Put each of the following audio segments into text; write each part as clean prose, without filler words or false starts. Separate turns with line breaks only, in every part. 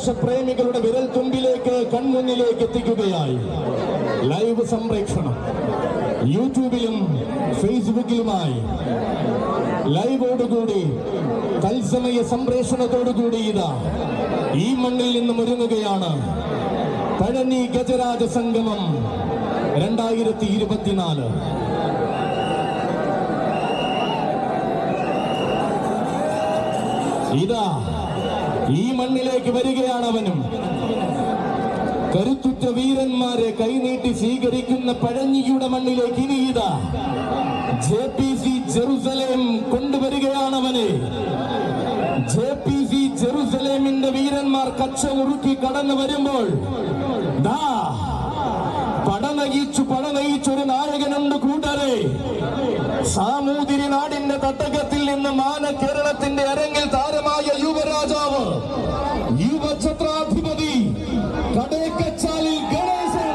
ആഘോഷപ്രേമികളുടെ വിരൽ തുമ്പിലേക്ക് കൺമുന്നിലേക്ക് എത്തിക്കുകയായി. ലൈവ് സംപ്രേക്ഷണം യൂട്യൂബിലും ഫേസ്ബുക്കിലുമായി ലൈവോടുകൂടി തത്സമയ സംപ്രേഷണത്തോടുകൂടി ഇതാ ഈ മണ്ണിൽ നിന്നും ഒരുങ്ങുകയാണ് പഴനി ഗജരാജ സംഗമം 2024. ഇതാ ഈ മണ്ണിലേക്ക് വരികയാണ് അവനും. കരുത്തുറ്റ വീരന്മാരെ കൈനീട്ടി സ്വീകരിക്കുന്ന പഴനിയുടെ മണ്ണിലേക്ക് ഇനി ഇതാ JPC ജെറുസലേം കൊണ്ടുവരികയാണ് അവനെ. JPC ജെറുസലേമിന്റെ വീരന്മാർ കച്ച ഉറുക്കി കടന്നു വരുമ്പോൾ പടനയിച്ചൊരു നായകനുണ്ട് കൂട്ടരെ. സാമൂതിരി നാടിന്റെ തട്ടകത്തിൽ നിന്ന് മാന കേരളത്തിന്റെ അരങ്ങിൽ താരമായ യുവരാജാവ്, യുവഛത്രാധിപതി കടേക്കച്ചാലിൽ ഗണേശൻ.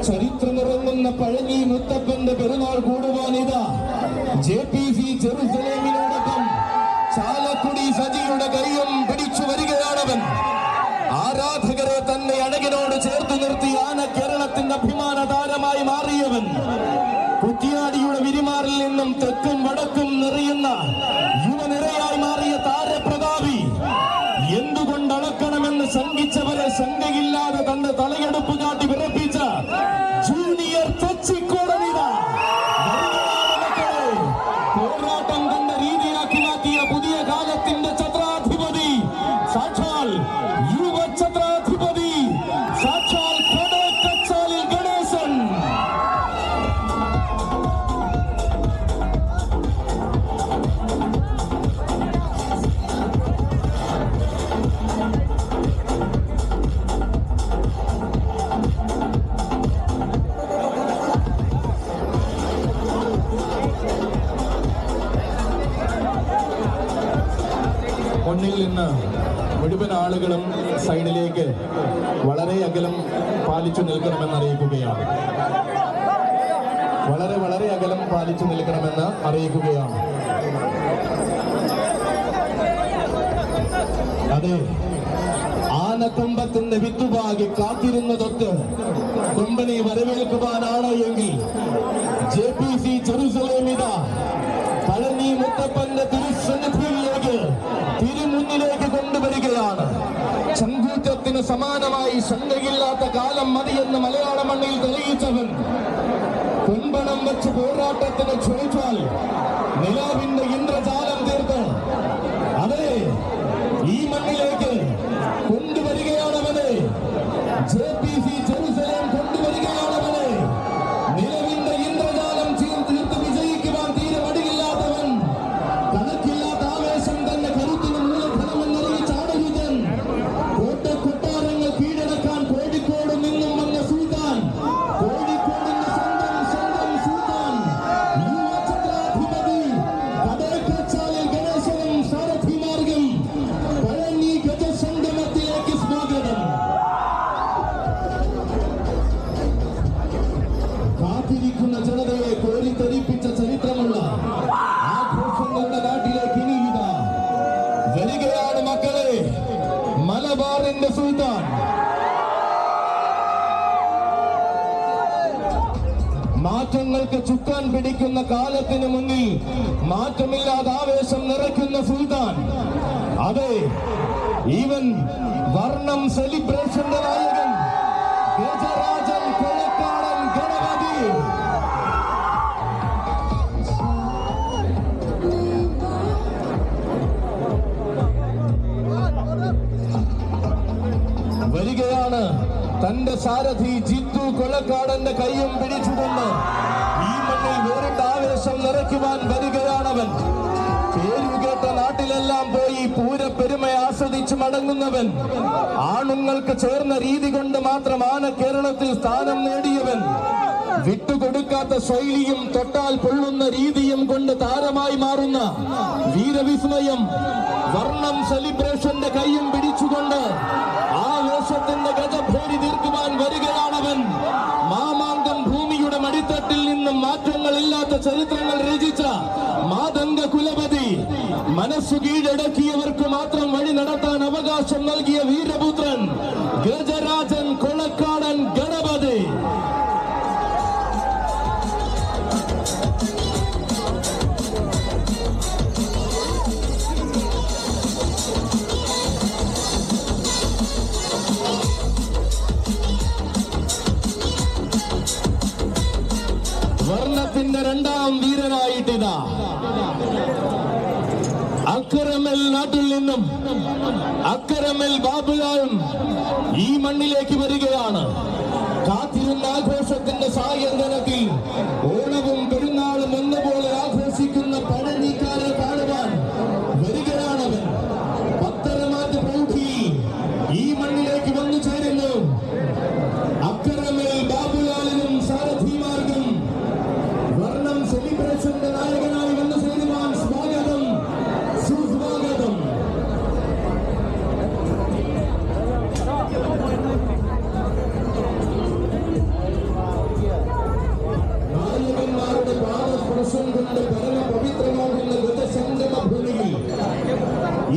ചരിത്രമിറങ്ങുന്ന പഴനി മുത്തപ്പന്റെ പെരുന്നാൾ കൂടുവാൻ ഇതാ JPC ജെറുസലേമിനോടൊപ്പം ചാലക്കുടി സജിയുടെ കൈയും പിടിച്ചു വരികയാണവൻ. ആരാധകരെ തന്നെ അഴകിനോട് ചേർത്ത് നിർത്തി ആന കേരളത്തിന്റെ അഭിമാന താരമായി മാറിയവൻ. കുറ്റിയാടിയുടെ വിരിമാറിൽ നിന്നും തെക്കും വടക്കും നിറയുന്ന യുവനിരയായി മാറിയ താരപ്രതാപി. എന്തുകൊണ്ടളക്കണമെന്ന് ശങ്കിച്ചവരെ ശങ്കയില്ലാതെ തന്റെ തലയെടുപ്പ് കാട്ടി വിറപ്പിച്ച ജൂനിയർ തെച്ചിക്കോടനിത. പോരാട്ടം തന്റെ രീതിയാക്കി മാറ്റിയ പുതിയ കാലത്തിന്റെ ഛത്രാധിപതി, സാക്ഷാൽ യുവ ഛത്രാധിപതി, സാക്ഷാൽ കടേക്കച്ചാലിൽ ഗണേശൻ. മണ്ണിൽ നിന്ന് മുഴുവൻ ആളുകളും സൈഡിലേക്ക് വളരെ അകലം പാലിച്ചു നിൽക്കണമെന്ന് അറിയിക്കുകയാണ്. വളരെ അകലം പാലിച്ചു നിൽക്കണമെന്ന് അറിയിക്കുകയാണ്. അതെ, ആനക്കൊമ്പത്തിന്റെ വിത്തുപാകി കാത്തിരുന്നതൊക്കെ കൊമ്പനെ വരവേൽക്കുവാനാണ് എങ്കിൽ JPC ജെറുസലേം ഇതാ പഴനി മുത്തപ്പന്റെ തിരുസന്നിധിയിലേക്ക് തിരുമുന്നിലേക്ക് കൊണ്ടുവരികയാണ്. ചങ്കൂറ്റത്തിന് സമാനമായി ശങ്കയില്ലാത്ത കാലം മതിയെന്ന് മലയാള മണ്ണിൽ തെളിയിച്ചവൻ. പൊൻപണം വെച്ച് പോരാട്ടത്തിന് ക്ഷണിച്ചാൽ നിലാവിന്റെ ഇന്ദ്രജാലം തീർത്ത് അതെ ഈ മണ്ണിലേക്ക് കൊണ്ടുവരികയാണവനെ. JPC Jerusalem കൊണ്ടുവരികയാണവനെ. നിലവിന്റെ ഇന്ദ്രജാലം തീർത്ത് വിജയിക്കുവാൻ തീരെ മടിയില്ലാത്തവൻ. കണക്കില്ലാത്ത ആവേശം തന്നെ കരുത്തിന് മൂലധനമെന്നറിയിച്ച ആടയുധൻ. കോട്ടക്കൊട്ടാരങ്ങൾ കീഴടക്കാൻ കോഴിക്കോട് നിന്നും വന്ന സുൽത്താൻ, കോഴിക്കോടിന്റെ സ്വന്തം സുൽത്താൻ, യുവഛത്രാധിപതി കടേക്കച്ചാലിൽ ഗണേശനും സാരഥിമാർഗം പഴനി ഗജസംഗമത്തിലേക്ക് സ്വാഗതം. കാത്തിരിക്കുന്ന ജനതയെ കോരിത്തെരിപ്പിച്ച ചരിത്രമുള്ള ആഘോഷങ്ങളുടെ നാട്ടിലേക്ക് ഇനി ഇതാ വരികയാണ് മക്കളെ, മലബാറിന്റെ സുൽത്താൻ. മാറ്റങ്ങൾക്ക് ചുക്കാൻ പിടിക്കുന്ന കാലത്തിന് മുന്നിൽ മാറ്റമില്ലാതെ ആവേശം നിറയ്ക്കുന്ന സുൽത്താൻ. അതെ, ഇവൻ വർണ്ണം സെലിബ്രേഷന്റെ നായകൻ, ഗജരാജൻ കൊളക്കാടൻ ഗണപതി. വരികയാണ് തന്റെ സാരഥി ജിത്തു കൊളക്കാടന്റെ കൈയും പിടിച്ചുകൊണ്ട് ഈ മണ്ണിൽ വേറിട്ട ആവേശം നിറയ്ക്കുവാൻ വരികയാണവൻ. പേരുകേട്ട നാട്ടിലെല്ലാം പോയി പൂരപ്പെരുമ ആസ്വദിച്ച് മടങ്ങുന്നവൻ. ആണുങ്ങൾക്ക് ചേർന്ന രീതി കൊണ്ട് മാത്രം ആന കേരളത്തിൽ സ്ഥാനം നേടിയവൻ. വിട്ടുകൊടുക്കാത്ത ശൈലിയും തൊട്ടാൽ പൊള്ളുന്ന രീതിയും കൊണ്ട് താരമായി മാറുന്ന വീരവിസ്മയം വർണ്ണം സെലിബ്രേഷന്റെ കൈയും പിടിച്ചുകൊണ്ട് ആവേശത്തിന്റെ ഗജഭേരി തീർക്കുവാൻ വരികയാണവൻ. മാമാങ്കം ഭൂമിയുടെ മടിത്തട്ടിൽ നിന്നും മാറ്റങ്ങളില്ലാത്ത ചരിത്രങ്ങൾ രചിച്ച മാതംഗ കുലപതി, മനസ്സു കീഴടക്കിയവർക്ക് മാത്രം വഴി നടത്താൻ അവകാശം നൽകിയ വീരപുത്രൻ ഗജരാജൻ കൊളക്കാടൻ ഗണപതി. വർണ്ണത്തിന്റെ രണ്ടാം വീരനായിട്ടിതാ അക്കരമൽ നാട്ടിൽ നിന്നും അക്കരമൽ ബാബുലാലും ഈ മണ്ണിലേക്ക് വരികയാണ്. കാത്തിരുന്ന ആഘോഷത്തിന്റെ സായന്തനത്തിൽ ഓണവും പെരുന്നാളും ഒന്നുപോലെ ആഘോഷിക്കുന്ന പഴഞ്ഞിക്കാരെ കാണുവാൻ വരികയാണവൻ. പത്തരമാറ്റ് പ്രൗഢി ഈ മണ്ണിലേക്ക് വന്നു ചേരുന്നു. അക്കരമൽ ബാബുലാലിനും സാരഥിമാർക്കും വർണ്ണം സെലിബ്രേഷന്റെ നായകനായി വന്നു ചേരുവാൻ സ്വാഗതം, സുസ്വാഗതം. നായകന്മാരുടെ പാദസ്പർശം കൊണ്ട് പരമ പവിത്രമാകുന്ന ഗജസംഗമ ഭൂമിയിൽ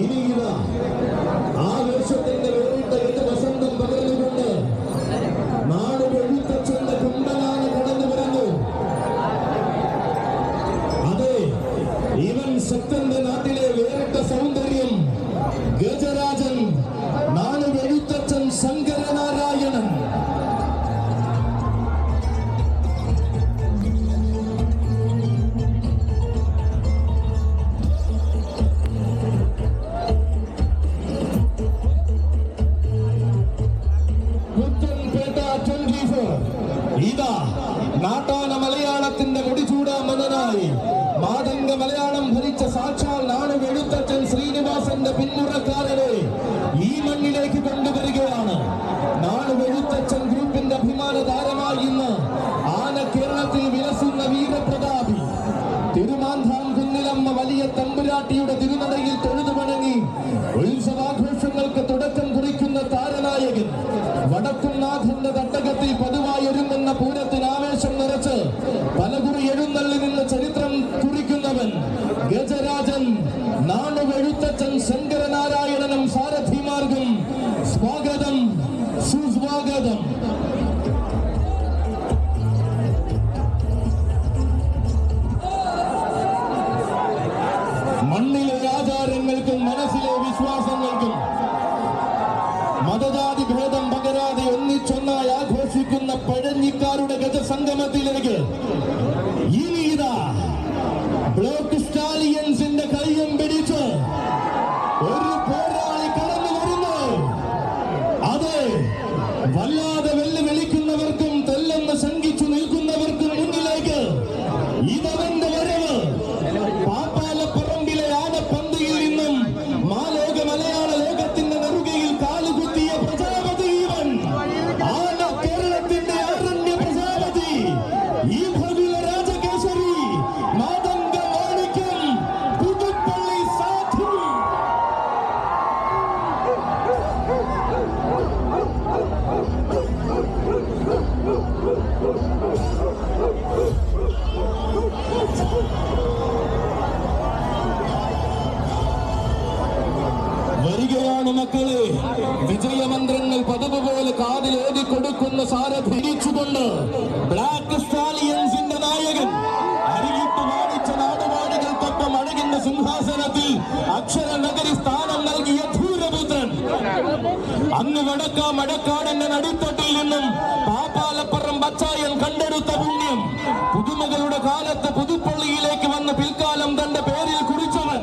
ഇനി ഇതാ ആവേശത്തിന്റെ വേറിട്ട ഗജവസന്തം പകർന്നുകൊണ്ട് നാട് എഴുത്തച്ഛന്റെ കുണ്ടനാണ് കടന്നു വരുന്നു. അതെ, ഇവൻ ശക്തന്റെ നാട്ടിലെ വേറിട്ട സൗന്ദര്യം ഗജരാജൻ നാട് എഴുത്തച്ഛൻ ശങ്കരനാരായണൻ. ഇതാ നാട്ടാന മലയാളത്തിന്റെ മുടിചൂടാ മനനായി മാതംഗ മലയാളം ഭരിച്ച സാക്ഷാൽ നാട് എഴുത്തച്ഛൻ ശ്രീനിവാസന്റെ പിന്മുറക്കാരനെ ഈ മണ്ണിലേക്ക് കൊണ്ടുവരികയാണ്. നാട് എഴുത്തച്ഛൻ ഗ്രൂപ്പിന്റെ അഭിമാന താരമായി ഇന്ന് ആന കേരളത്തിൽ വിലസുന്ന വീരപ്രതാപി തിരുമാന്ധാം കുന്നിലമ്മ വലിയ തമ്പുരാട്ടിയുടെ തിരുനടയിൽ തൊഴുതു വണങ്ങി ഉത്സവാഘോഷങ്ങൾക്ക് തുടക്കം കുറിക്കുന്ന താരനായകൻ, വടക്കുംനാഥന്റെ തട്ടകത്തിൽ പതിവായി ഒരുങ്ങുന്ന പൂരത്തിന് ആവേശം നിറച്ച് പലകുറി എഴുന്നള്ളി നിന്ന് ചരിത്രം കുറിക്കുന്നവൻ ഗജരാജൻ നാട് എഴുത്തച്ഛൻ ശങ്കരനാരായണനും സാരഥിമാർക്കും സ്വാഗതം, സുസ്വാഗതം. മണ്ണിലെ ആചാരങ്ങൾക്കും മനസ്സിലെ വിശ്വാസങ്ങൾക്കും മതജാതി ഭേദം പകരാതെ ഒന്നിച്ചൊന്നായി ആഘോഷിക്കുന്ന പഴഞ്ഞിക്കാരുടെ ഗജസംഗമത്തിലേക്ക് ഇനി ഇതാ ബ്ലോക്ക് സ്റ്റാലിയൻസിന്റെ കൈയും പിടിച്ച് ഒരു പോരാളി കടന്നു വരുന്നു. അതെ, വല്ലാതെ വെല്ലുവിളിക്കുന്നവർക്കും തെല്ലെന്ന് ശങ്കിച്ചു നിൽക്കുന്നവർക്കും മുന്നിലേക്ക് ഇതവന്റെ വരവ്. പാപ്പാലപ്പറമ്പിലെ ആനപ്പന്തിയിൽ നിന്നും മാലോക മലയാള ലോകത്തിന്റെ നെറുകയിൽ കാലുകുത്തിയ പ്രജാപതി ഇവൻ. ആന കേരളത്തിന്റെ ആരണ്യ പ്രജാപതി, ഈ ഭഗുല രാജകേശരി, മാതംഗ മാണിക്യം, പുതുപ്പള്ളി സാധു. വരികയാണ് മക്കളെ, വിജയമന്ത്രങ്ങൾ പതിവ് പോലെ കാതിൽ എഴുതി കൊടുക്കുന്ന സാരഥി തിരിച്ചുകൊണ്ട് ബ്ലാക്ക് സ്റ്റാലിയൻസിന്റെ നായകൻ അരികിട്ട് വാണിച്ച നാടുവാണികൾക്കൊപ്പം അഴകുന്ന സിംഹാസനത്തിൽ അക്ഷര നഗരി സ്ഥാനം നൽകിയ ധൂരപുത്രൻ, അങ്ങ് മടക്കാടന്റെ നടുത്തട്ടിൽ നിന്നും പാപ്പാലപ്പുറം ബച്ചായൻ കണ്ടെടുത്ത പുണ്യം പുതുമകളുടെ കാലത്ത് പുതുപ്പള്ളിയിലേക്ക് വന്ന് പിൽക്കാലം തന്റെ പേരിൽ കുറിച്ചവൻ,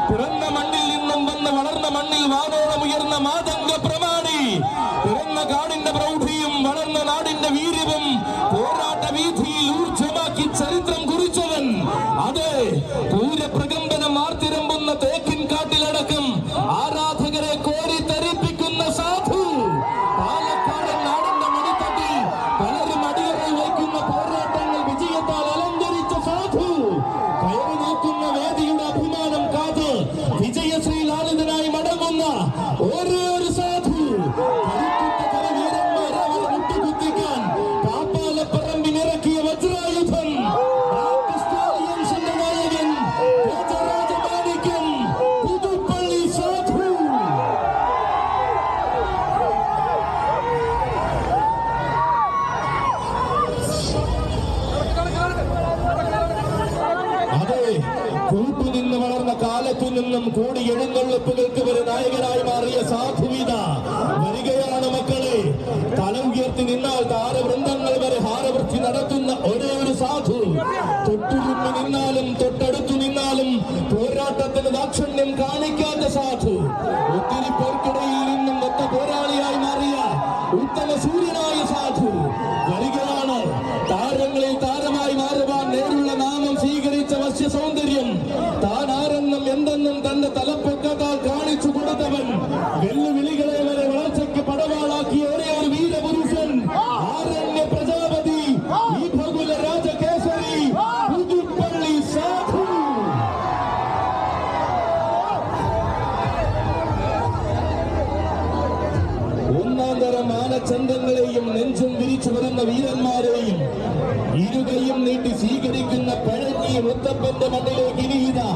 പിറന്ന മണ്ണിൽ നിന്നും വന്ന് വളർന്ന മണ്ണിൽ വാനോളം ഉയർന്ന മാതംഗ പ്രമാണി, പിറന്ന കാടിന്റെ പ്രൗഢിയും വളർന്ന നാടിന്റെ വീര്യവും പോരാട്ട വീഥിയിൽ ഊർജ്ജമാക്കി ചരിത്രം കുറിച്ചവൻ. അതെ, പൂരപ്രകമ്പനം ആർത്തിരമ്പുന്ന തേക്കിൻ കാട്ടിലടക്കം ആരാധകരെ കോരി തരിപ്പിക്കുന്ന സാധു, പാലക്കാടൻ നാടിന്റെ മടിത്തട്ടിൽ പലരും അടിയറ വയ്ക്കുന്ന പോരാട്ട കോടി എഴുന്നള്ളിപ്പുകൾക്ക് വരെ നായകനായി മാറിയ സാധുവിത വരികയാണ് മക്കളെ. തലം ഉയർത്തി നിന്നാൽ താരവൃന്ദങ്ങൾ വരെ ഹാരവൃത്തി നടത്തുന്ന ഒരേ ഒരു സാധു. തൊട്ടുരുമ്മി നിന്നാലും തൊട്ടടുത്തു നിന്നാലും പോരാട്ടത്തിന് ദാക്ഷിണ്യം കാണിക്കാത്ത സാധു. ഒത്തിരി പേർക്കിടയിൽ നിന്നും ഒത്ത പോരാളിയായി മാറിയ ഉത്തമ സൂര്യനായ സാധു വരികയാണ്. താരങ്ങളിൽ താരമായി മാറുവാൻ നേരുള്ള നാമം സ്വീകരിച്ച വശ്യ സൗന്ദര്യം. താൻ ആരെന്നും എന്തെന്നും തന്റെ തലപ്പൊക്കത്താൽ കാണിച്ചു കൊടുത്തവൻ. വെല്ലുവിളികളെ വരെ വളർച്ചയ്ക്ക് പടവാളാക്കിയ ഒരേ ഒരു വീരപുരുഷൻ ആരണ്യ പ്രജാപതി, ഈ ഭഗുല രാജകേസരി പുതുപ്പള്ളി സാധു. ഒന്നാം തരം ആനച്ചന്തങ്ങളെയും നെഞ്ചും വിരിച്ചു വരുന്ന വീരന്മാരെയും ഇരുകൈയും നീട്ടി സ്വീകരിക്കുന്ന പഴഞ്ഞി മുത്തപ്പന്റെ മണ്ണിലേക്ക് ഇനിയിതാ